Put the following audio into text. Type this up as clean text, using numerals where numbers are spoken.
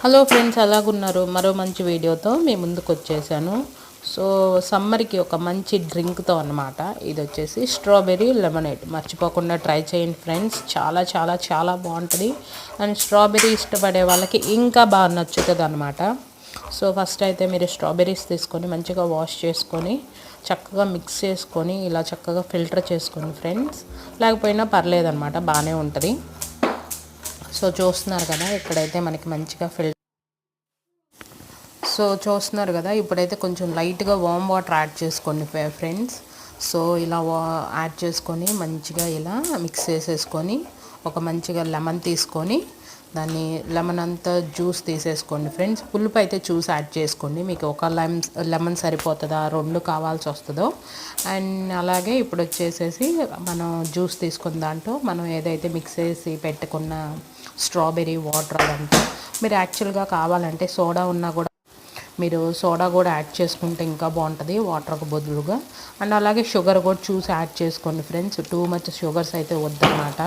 Hello friends, ఎలాగున్నారు? మరో మంచి వీడియోతో మీ ముందుకు వచ్చేసాను. సో సమ్మర్కి ఒక మంచి డ్రింక్తో అన్నమాట. ఇది వచ్చేసి స్ట్రాబెర్రీ లెమనేడ్. మర్చిపోకుండా ట్రై చేయండి ఫ్రెండ్స్. చాలా చాలా చాలా బాగుంటుంది. అండ్ స్ట్రాబెర్రీ ఇష్టపడే వాళ్ళకి ఇంకా బాగా నచ్చుతుంది అనమాట. సో ఫస్ట్ అయితే మీరు స్ట్రాబెర్రీస్ తీసుకొని మంచిగా వాష్ చేసుకొని చక్కగా మిక్స్ చేసుకొని ఇలా చక్కగా ఫిల్టర్ చేసుకోండి ఫ్రెండ్స్. లేకపోయినా పర్లేదన్నమాట, బాగానే ఉంటుంది. సో చూస్తున్నారు కదా, ఇక్కడైతే మనకి మంచిగా చూస్తున్నారు కదా, ఇప్పుడైతే కొంచెం లైట్గా వామ్ వాటర్ యాడ్ చేసుకోండి ఫ్రెండ్స్. సో ఇలా యాడ్ చేసుకొని మంచిగా ఇలా మిక్స్ చేసేసుకొని ఒక మంచిగా లెమన్ తీసుకొని దాన్ని లెమన్ అంతా జ్యూస్ తీసేసుకోండి ఫ్రెండ్స్. పులుపు అయితే చూసి యాడ్ చేసుకోండి, మీకు ఒక లెమన్ సరిపోతుందా, రెండు కావాల్సి వస్తుందో. అండ్ అలాగే ఇప్పుడు వచ్చేసేసి మనం జ్యూస్ తీసుకున్న దాంట్లో మనం ఏదైతే మిక్స్ చేసి పెట్టుకున్న స్ట్రాబెర్రీ వాటర్ అదంతా మీరు యాక్చువల్గా కావాలంటే సోడా కూడా యాడ్ చేసుకుంటే ఇంకా బాగుంటుంది వాటర్కి బదులుగా. అండ్ అలాగే షుగర్ కూడా చూసి యాడ్ చేసుకోండి ఫ్రెండ్స్. టూ మచ్ షుగర్స్ అయితే వద్దన్నమాట.